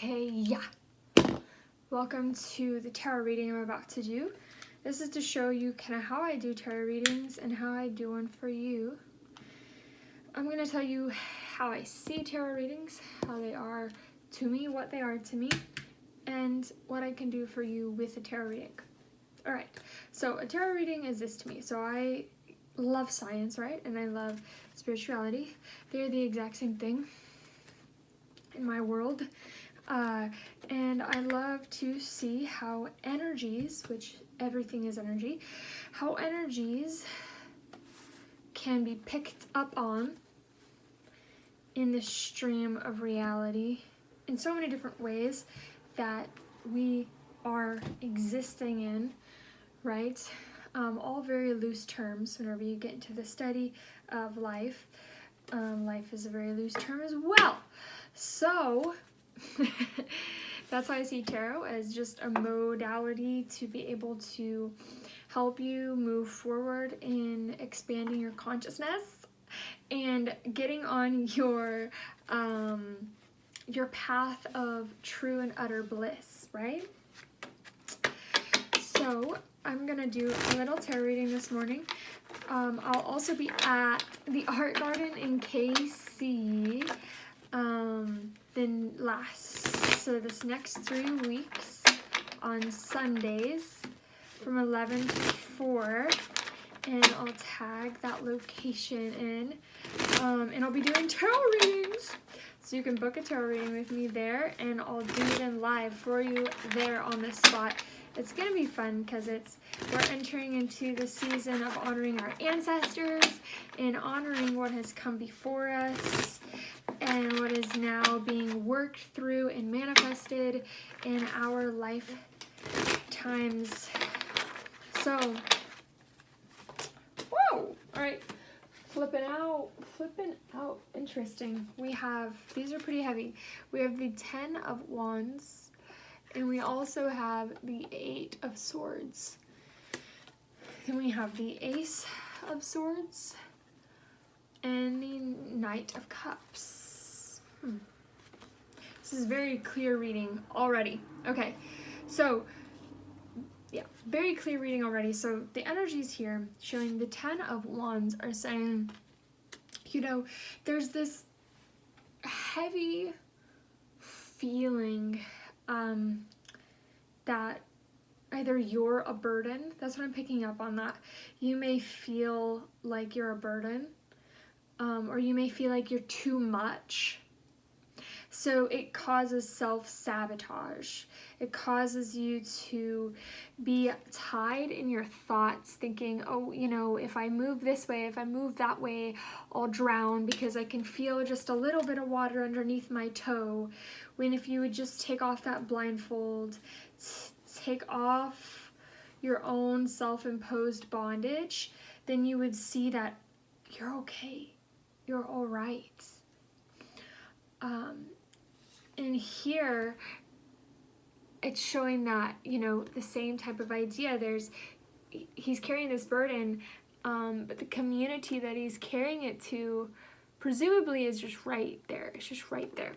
Okay, yeah. Welcome to the tarot reading I'm about to do. This is to show you kind of how I do tarot readings and how I do one for you. I'm going to tell you how I see tarot readings, how they are to me, what they are to me, and what I can do for you with a tarot reading. Alright, so a tarot reading is this to me. So I love science, right? And I love spirituality. They're the exact same thing in my world. And I love to see how energies, which everything is energy, how energies can be picked up on in the stream of reality in so many different ways that we are existing in, right? All very loose terms whenever you get into the study of life. Life is a very loose term as well. So that's why I see tarot as just a modality to be able to help you move forward in expanding your consciousness and getting on your path of true and utter bliss, right? So I'm gonna do a little tarot reading this morning. I'll also be at the Art Garden in KC. So this next 3 weeks on Sundays from 11 to 4, and I'll tag that location in, and I'll be doing tarot readings, so you can book a tarot reading with me there, and I'll do it in live for you there on the spot. It's gonna be fun because we're entering into the season of honoring our ancestors and honoring what has come before us and what is now being worked through and manifested in our lifetimes. So, whoa! All right, flipping out. Interesting. These are pretty heavy. We have the 10 of Wands, and we also have the 8 of Swords. Then we have the Ace of Swords and the Knight of Cups. This is very clear reading already. Okay, so yeah, very clear reading already. So the energies here showing the 10 of Wands are saying, you know, there's this heavy feeling that either you're a burden, that's what I'm picking up on that. You may feel like you're a burden, or you may feel like you're too much. So it causes self-sabotage. It causes you to be tied in your thoughts, thinking, oh, you know, if I move this way, if I move that way, I'll drown because I can feel just a little bit of water underneath my toe. When if you would just take off that blindfold, take off your own self-imposed bondage, then you would see that you're okay. You're all right. And here, it's showing that, you know, the same type of idea. He's carrying this burden, but the community that he's carrying it to, presumably, is just right there. It's just right there.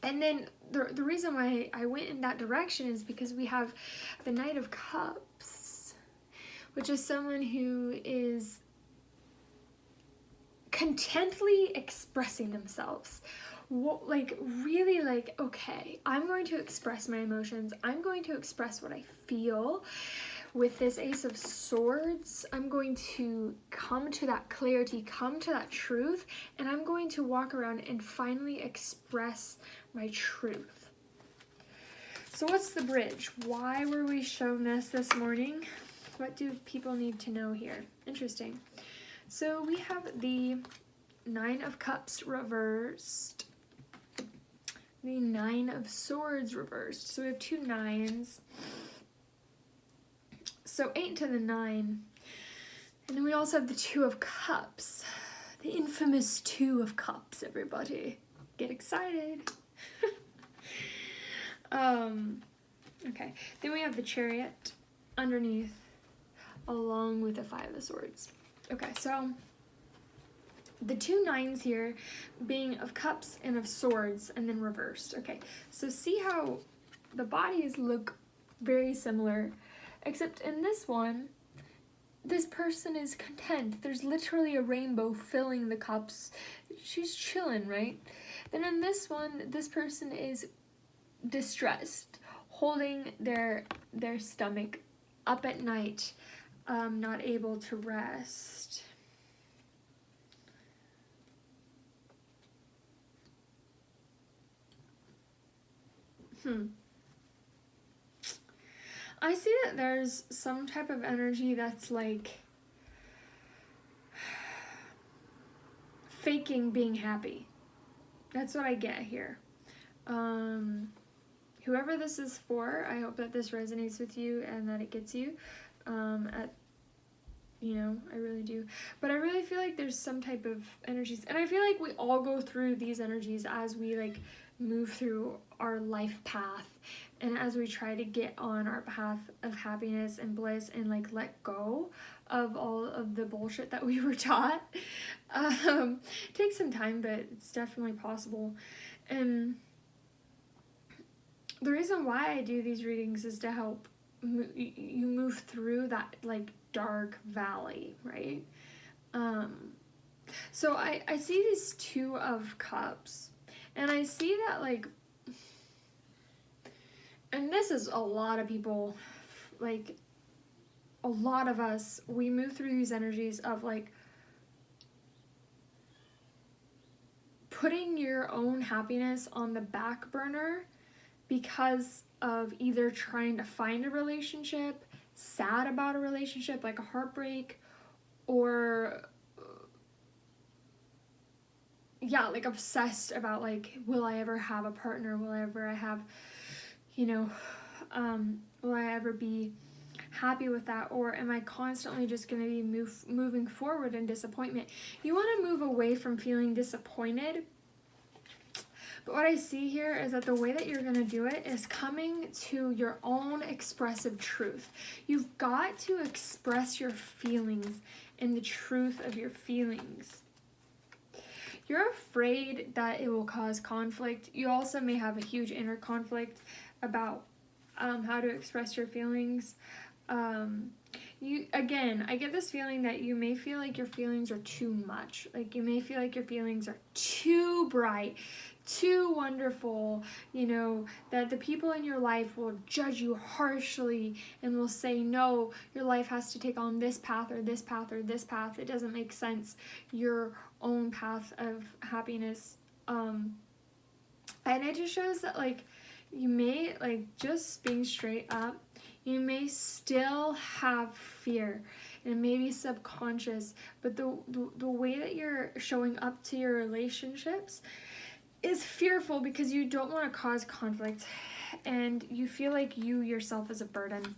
And then the reason why I went in that direction is because we have the Knight of Cups, which is someone who is contently expressing themselves. Really like, okay, I'm going to express my emotions. I'm going to express what I feel. With this Ace of Swords, I'm going to come to that clarity, come to that truth, and I'm going to walk around and finally express my truth. So what's the bridge? Why were we shown this morning? What do people need to know here? Interesting. So we have the 9 of Cups reversed, the 9 of Swords reversed. So we have 2 9s. So 8 to the 9. And then we also have the 2 of Cups. The infamous 2 of Cups, everybody. Get excited. Okay. Then we have the Chariot underneath, along with the 5 of Swords. Okay, so The 2 nines here being of cups and of swords, and then reversed. Okay, so see how the bodies look very similar, except in this one, this person is content. There's literally a rainbow filling the cups. She's chilling, right? Then in this one, this person is distressed, holding their stomach up at night, not able to rest. I see that there's some type of energy that's like faking being happy. That's what I get here. Whoever this is for, I hope that this resonates with you and that it gets you. I really do. But I really feel like there's some type of energies, and I feel like we all go through these energies as we like move through our life path, and as we try to get on our path of happiness and bliss and like let go of all of the bullshit that we were taught. It takes some time, but it's definitely possible. And the reason why I do these readings is to help you move through that like dark valley, right? So I see these 2 of cups, and I see that like, and this is a lot of people, like a lot of us, we move through these energies of like putting your own happiness on the back burner because of either trying to find a relationship, sad about a relationship, like a heartbreak, or like obsessed about like, will I ever have a partner? Will I ever have, will I ever be happy with that? Or am I constantly just going to be moving forward in disappointment? You want to move away from feeling disappointed. But what I see here is that the way that you're going to do it is coming to your own expressive truth. You've got to express your feelings and the truth of your feelings. You're afraid that it will cause conflict. You also may have a huge inner conflict about how to express your feelings. I get this feeling that you may feel like your feelings are too much. Like you may feel like your feelings are too bright, too wonderful, that the people in your life will judge you harshly and will say, no, your life has to take on this path or this path or this path. It doesn't make sense. Your own path of happiness. And it just shows that like you may, like, just being straight up, you may still have fear, and it may be subconscious, but the way that you're showing up to your relationships is fearful because you don't want to cause conflict, and you feel like you yourself is a burden.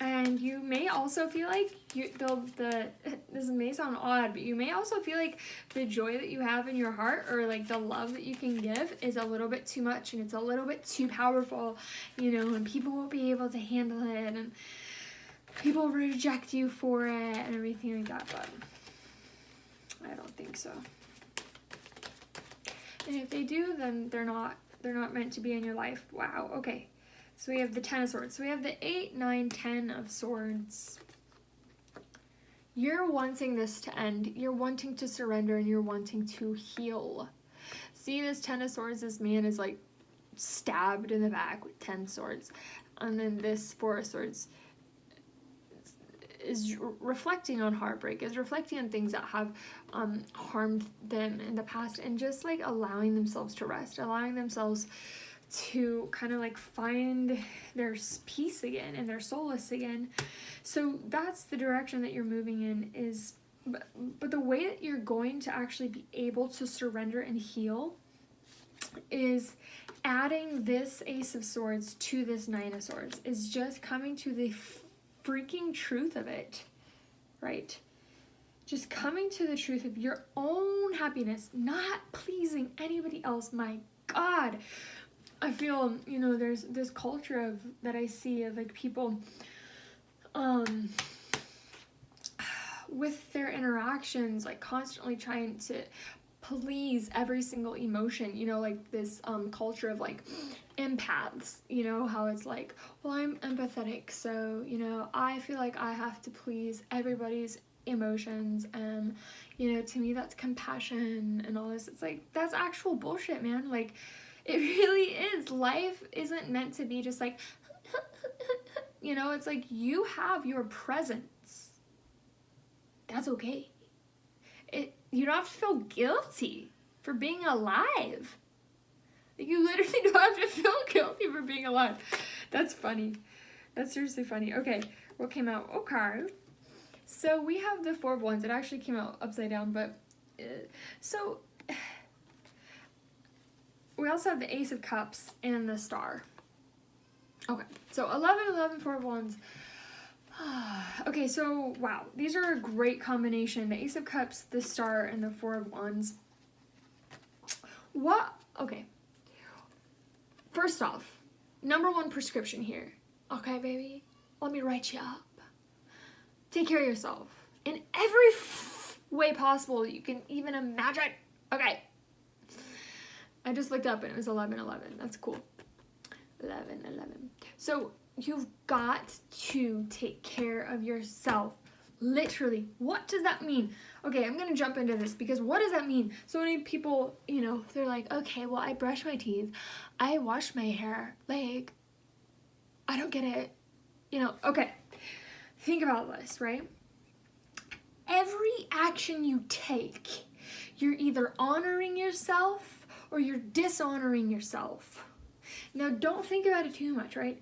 And you may also feel like this may sound odd, but you may also feel like the joy that you have in your heart, or like the love that you can give, is a little bit too much, and it's a little bit too powerful, and people won't be able to handle it, and people reject you for it, and everything like that. But I don't think so. And if they do, then they're not meant to be in your life. Wow. Okay. So we have the 10 of Swords. So we have the 8, 9, 10 of Swords. You're wanting this to end. You're wanting to surrender, and you're wanting to heal. See, this 10 of Swords, this man is like stabbed in the back with 10 swords. And then this 4 of Swords is reflecting on heartbreak, is reflecting on things that have harmed them in the past, and just like allowing themselves to rest, allowing themselves to kind of like find their peace again and their solace again. So that's the direction that you're moving in, is but the way that you're going to actually be able to surrender and heal is adding this Ace of Swords to this 9 of Swords, is just coming to the freaking truth of it, right? Just coming to the truth of your own happiness, not pleasing anybody else. My God, I feel, there's this culture that I see of like people with their interactions, like constantly trying to please every single emotion, you know, like this culture of like empaths, you know, how it's like, well, I'm empathetic, so, you know, I feel like I have to please everybody's emotions, and, you know, to me that's compassion and all this. It's like, that's actual bullshit, man. Like, it really is. Life isn't meant to be just like you know, it's like, you have your presence. That's okay. You don't have to feel guilty for being alive. You literally don't have to feel guilty for being alive. That's funny. That's seriously funny. Okay, what came out? Okay. So we have the Four of Wands. It actually came out upside down, but... so... we also have the Ace of Cups and the Star. Okay, so 11, 11, Four of Wands. Okay, so, wow. These are a great combination. The Ace of Cups, the Star, and the Four of Wands. What? Okay. First off, number one prescription here. Okay, baby? Let me write you up. Take care of yourself. In every way possible you can even imagine. Okay. I just looked up and it was 11, 11. That's cool. 11, 11. So you've got to take care of yourself. Literally. What does that mean? Okay, I'm going to jump into this because what does that mean? So many people, you know, they're like, okay, well, I brush my teeth. I wash my hair. Like, I don't get it. You know, okay. Think about this, right? Every action you take, you're either honoring yourself or you're dishonoring yourself. Now, don't think about it too much, right?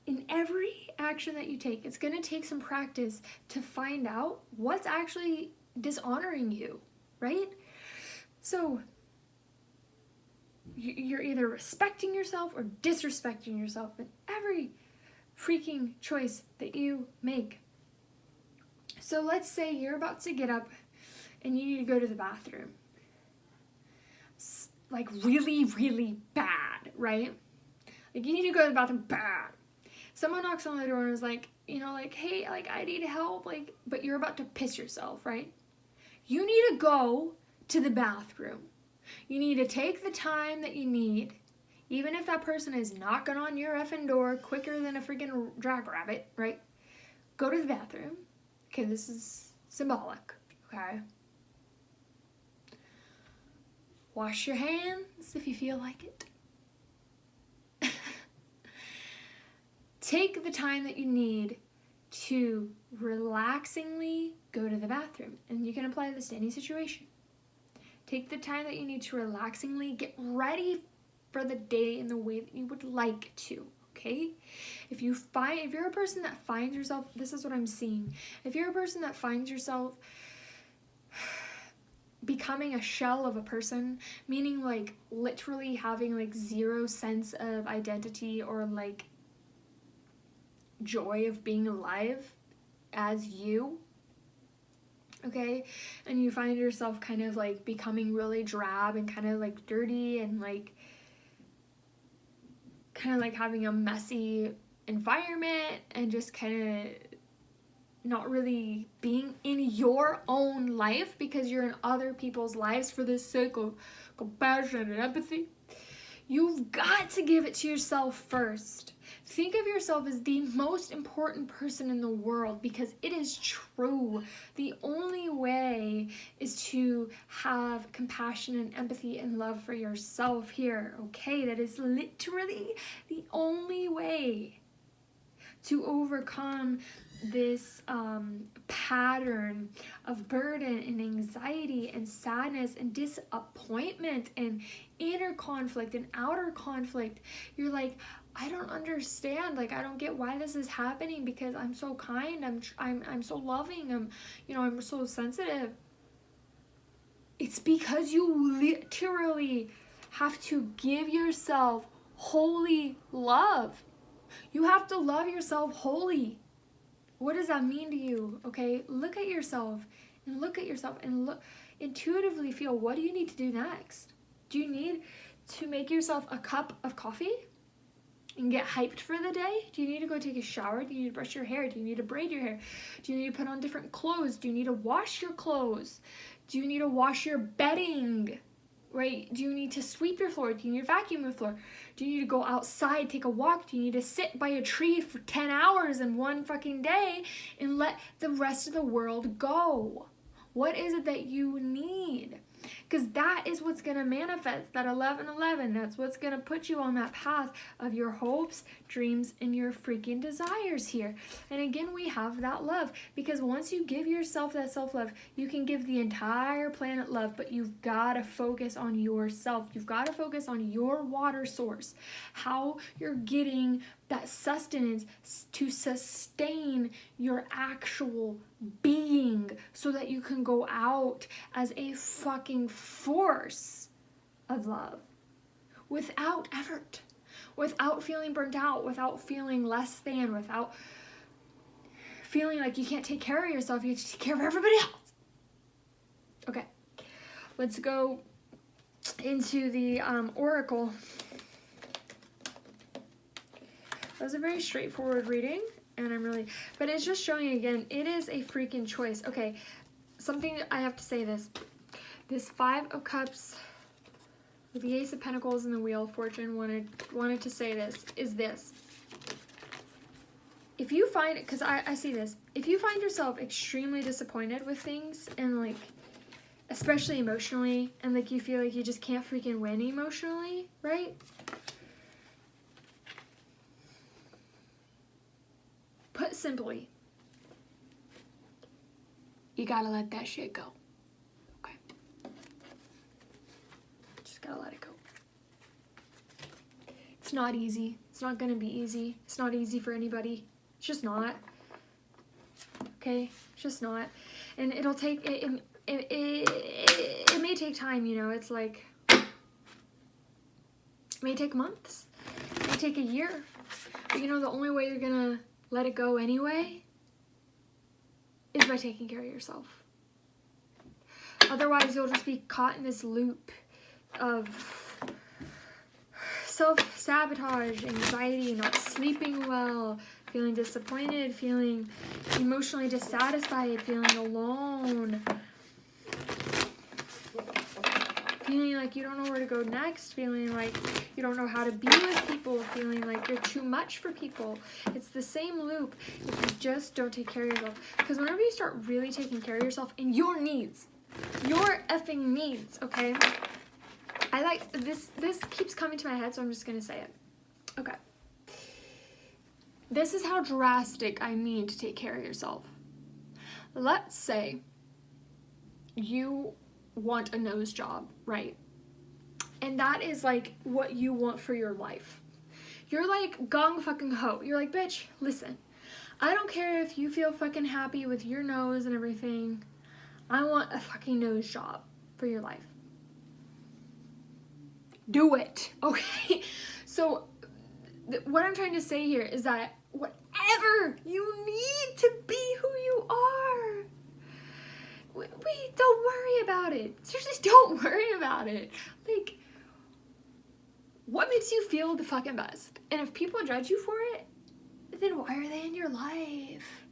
In every action that you take, it's going to take some practice to find out what's actually dishonoring you, right? So, you're either respecting yourself or disrespecting yourself in every freaking choice that you make. So let's say you're about to get up and you need to go to the bathroom. Like really, really bad, right? Like you need to go to the bathroom bad. Someone knocks on the door and is like, you know, like, hey, like I need help, like, but you're about to piss yourself, right? You need to go to the bathroom. You need to take the time that you need, even if that person is knocking on your effing door quicker than a freaking jackrabbit, right? Go to the bathroom. Okay, this is symbolic, okay? Wash your hands if you feel like it. Take the time that you need to relaxingly go to the bathroom. And you can apply this to any situation. Take the time that you need to relaxingly get ready for the day in the way that you would like to, okay? If you're a person that finds yourself, this is what I'm seeing. If you're a person that finds yourself becoming a shell of a person, meaning like literally having like zero sense of identity or like joy of being alive as you, okay, and you find yourself kind of like becoming really drab and kind of like dirty and like kind of like having a messy environment and just kind of not really being in your own life because you're in other people's lives for the sake of compassion and empathy, you've got to give it to yourself first. Think of yourself as the most important person in the world because it is true. The only way is to have compassion and empathy and love for yourself here, okay? That is literally the only way to overcome this pattern of burden and anxiety and sadness and disappointment and inner conflict and outer conflict. You're like, I don't understand, like I don't get why this is happening because I'm so kind, I'm so loving, I'm so sensitive. It's because you literally have to give yourself holy love. You have to love yourself wholly. What does that mean to you? Okay, look at yourself and look intuitively feel, what do you need to do next? Do you need to make yourself a cup of coffee? and get hyped for the day? Do you need to go take a shower? Do you need to brush your hair? Do you need to braid your hair? Do you need to put on different clothes? Do you need to wash your clothes? Do you need to wash your bedding? Right? Do you need to sweep your floor? Do you need to vacuum your floor? Do you need to go outside, take a walk? Do you need to sit by a tree for 10 hours in one fucking day and let the rest of the world go? What is it that you need? Because that is what's going to manifest, that 1111. That's what's going to put you on that path of your hopes, dreams, and your freaking desires here. And again, we have that love. Because once you give yourself that self-love, you can give the entire planet love. But you've got to focus on yourself. You've got to focus on your water source. How you're getting that sustenance to sustain your actual being so that you can go out as a fucking force of love without effort, without feeling burnt out, without feeling less than, without feeling like you can't take care of yourself. You have to take care of everybody else. Okay, let's go into the oracle. That was a very straightforward reading, and but it's just showing again, it is a freaking choice. Okay, something I have to say this 5 of Cups with the Ace of Pentacles and the Wheel of Fortune wanted to say this. If you find, because I see this, if you find yourself extremely disappointed with things and like, especially emotionally, and like you feel like you just can't freaking win emotionally, right? Put simply, you gotta let that shit go. Okay. Just gotta let it go. It's not easy. It's not gonna be easy. It's not easy for anybody. It's just not. Okay? It's just not. And it'll take, it may take time, you know. It's like, it may take months. It may take a year. But you know, the only way you're gonna let it go anyway is by taking care of yourself. Otherwise, you'll just be caught in this loop of self-sabotage, anxiety, not sleeping well, feeling disappointed, feeling emotionally dissatisfied, feeling alone, feeling like you don't know where to go next, feeling like you don't know how to be with people, feeling like you're too much for people. It's the same loop if you just don't take care of yourself. Because whenever you start really taking care of yourself and your needs, your effing needs, okay? I like, this keeps coming to my head, so I'm just gonna say it. Okay. This is how drastic I mean to take care of yourself. Let's say you want a nose job, right? And that is like what you want for your life. You're like gong fucking ho. You're like, bitch, listen, I don't care if you feel fucking happy with your nose and everything. I want a fucking nose job for your life. Do it, okay? So what I'm trying to say here is that whatever you need to be who you are, we don't worry about it. Seriously, don't worry about it. Like, what makes you feel the fucking best? And if people judge you for it, then why are they in your life?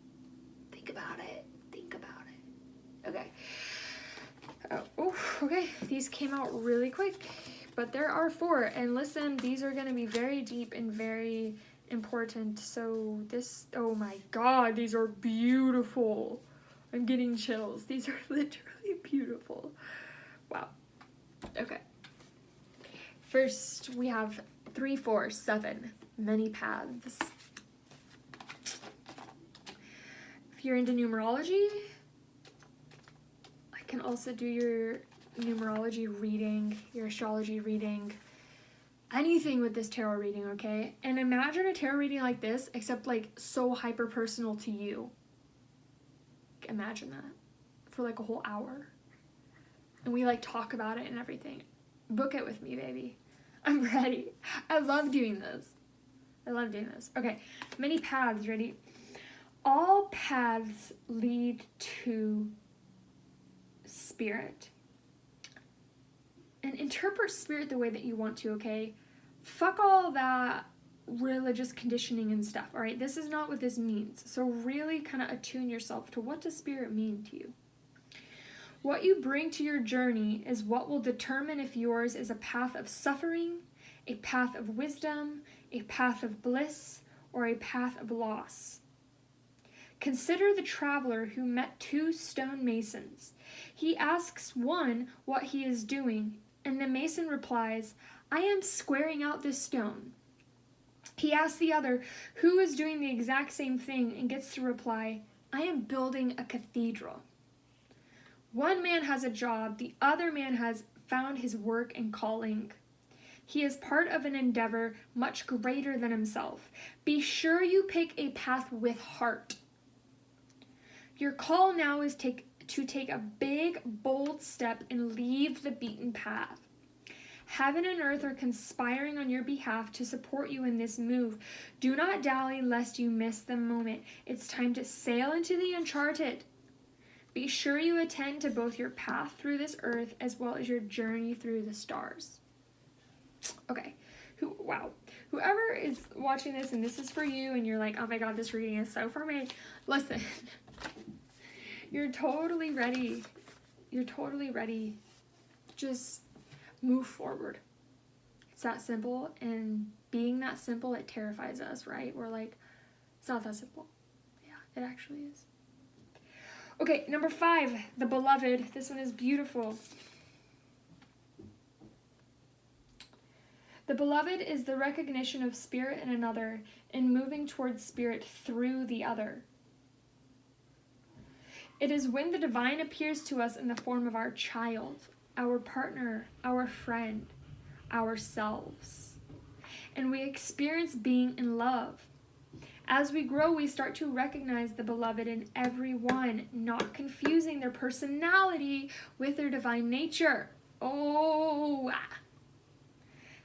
Think about it. Think about it. Okay. Oh, okay. These came out really quick, but there are 4. And listen, these are going to be very deep and very important. So this, oh my God, these are beautiful. I'm getting chills. These are literally beautiful. Wow. Okay. First, we have 3, 4, 7, many paths. If you're into numerology, I can also do your numerology reading, your astrology reading, anything with this tarot reading, okay? And imagine a tarot reading like this, except like so hyper personal to you. Imagine that for like a whole hour. And we like talk about it and everything. Book it with me, baby. I'm ready. I love doing this. I love doing this. Okay, many paths, ready? All paths lead to spirit. And interpret spirit the way that you want to, okay? Fuck all that religious conditioning and stuff, all right? This is not what this means. So really kind of attune yourself to what does spirit mean to you. What you bring to your journey is what will determine if yours is a path of suffering, a path of wisdom, a path of bliss, or a path of loss. Consider the traveler who met two stone masons. He asks one what he is doing, and the mason replies, "I am squaring out this stone." He asks the other who is doing the exact same thing and gets to reply, "I am building a cathedral." One man has a job, the other man has found his work and calling. He is part of an endeavor much greater than himself. Be sure you pick a path with heart. Your call now is to take a big, bold step and leave the beaten path. Heaven and earth are conspiring on your behalf to support you in this move. Do not dally lest you miss the moment. It's time to sail into the uncharted. Be sure you attend to both your path through this earth as well as your journey through the stars. Okay, wow. Whoever is watching this and this is for you and you're like, oh my God, this reading is so for me. Listen, you're totally ready. You're totally ready. Just move forward. It's that simple, and being that simple, it terrifies us, right? We're like, it's not that simple. Yeah, it actually is. Okay, number 5, the beloved. This one is beautiful. The beloved is the recognition of spirit in another and moving towards spirit through the other. It is when the divine appears to us in the form of our child, our partner, our friend, ourselves, and we experience being in love. As we grow, we start to recognize the beloved in everyone, not confusing their personality with their divine nature.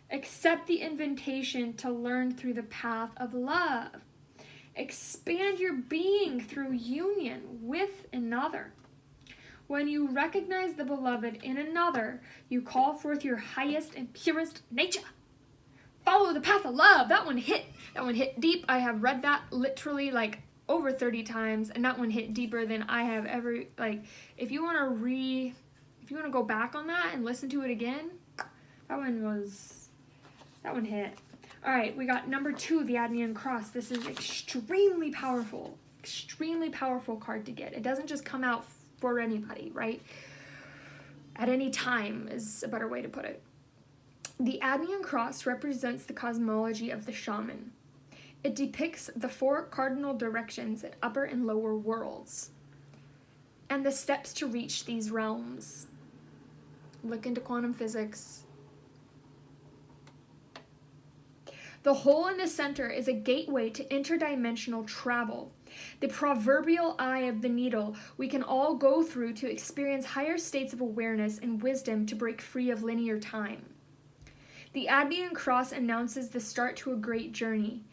Accept the invitation to learn through the path of love. Expand your being through union with another. When you recognize the beloved in another, you call forth your highest and purest nature. Follow the path of love. That one hit deep. I have read that literally like over 30 times, and that one hit deeper than I have ever, like, if you want to go back on that and listen to it again, that one hit. All right, we got number 2, the Adnian Cross. This is extremely powerful card to get. It doesn't just come out for anybody, right? At any time is a better way to put it. The Adnian Cross represents the cosmology of the shaman. It depicts the 4 cardinal directions in upper and lower worlds and the steps to reach these realms. Look into quantum physics. The hole in the center is a gateway to interdimensional travel, the proverbial eye of the needle we can all go through to experience higher states of awareness and wisdom to break free of linear time. The Adnian Cross announces the start to a great journey.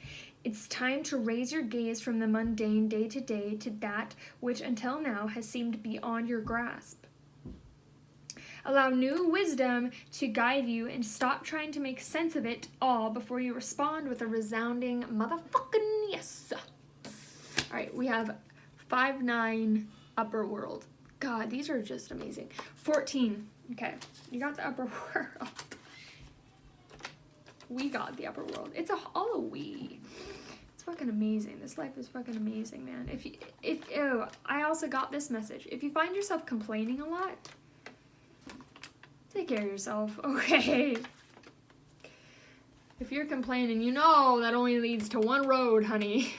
It's time to raise your gaze from the mundane day to day to that which until now has seemed beyond your grasp. Allow new wisdom to guide you and stop trying to make sense of it all before you respond with a resounding motherfucking yes. All right, we have 5-9 upper world. God, these are just amazing. 14. Okay, you got the upper world. We got the upper world. It's all a we. It's fucking amazing. This life is fucking amazing, man. I also got this message. If you find yourself complaining a lot, take care of yourself, okay? If you're complaining, you know that only leads to one road, honey.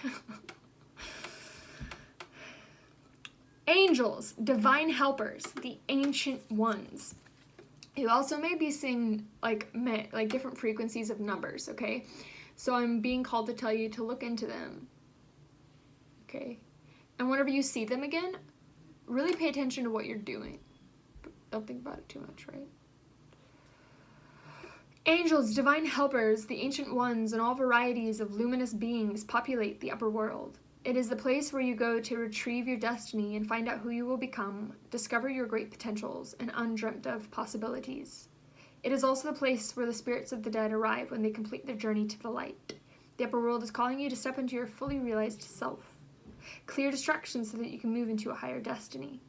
Angels, divine helpers, the ancient ones. You also may be seeing like different frequencies of numbers, okay? So I'm being called to tell you to look into them, okay? And whenever you see them again, really pay attention to what you're doing. Don't think about it too much, right? Angels, divine helpers, the ancient ones, and all varieties of luminous beings populate the upper world. It is the place where you go to retrieve your destiny and find out who you will become, discover your great potentials and undreamt of possibilities. It is also the place where the spirits of the dead arrive when they complete their journey to the light. The upper world is calling you to step into your fully realized self. Clear distractions so that you can move into a higher destiny.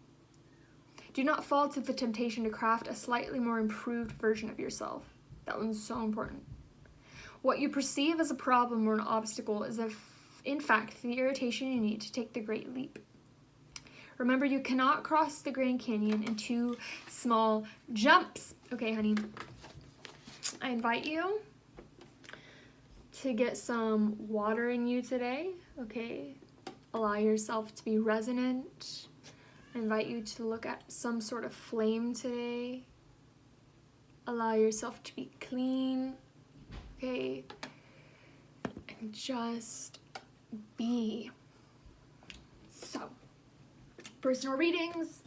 Do not fall to the temptation to craft a slightly more improved version of yourself. That one's so important. What you perceive as a problem or an obstacle is, in fact, the irritation you need to take the great leap. Remember, you cannot cross the Grand Canyon in 2 small jumps. Okay, honey. I invite you to get some water in you today, okay? Allow yourself to be resonant. I invite you to look at some sort of flame today. Allow yourself to be clean, okay? And just be. So, personal readings,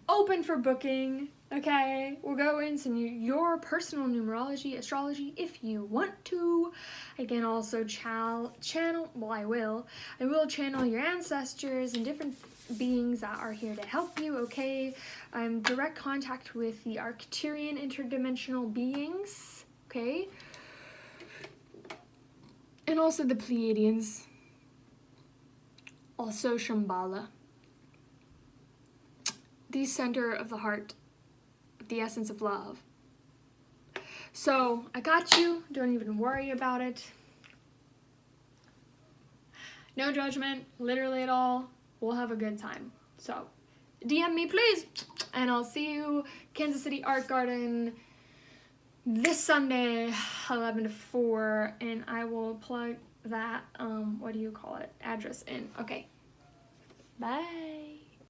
open for booking, okay? We'll go into your personal numerology, astrology, if you want to. I can also channel, well, I will channel your ancestors and different beings that are here to help you, okay? I'm direct contact with the Arcturian interdimensional beings, okay? And also the Pleiadians. Also Shambhala. The center of the heart, the essence of love. So, I got you. Don't even worry about it. No judgment, literally at all. We'll have a good time. So, DM me, please. And I'll see you, Kansas City Art Garden, this Sunday, 11 to 4. And I will plug that, address in. Okay. Bye.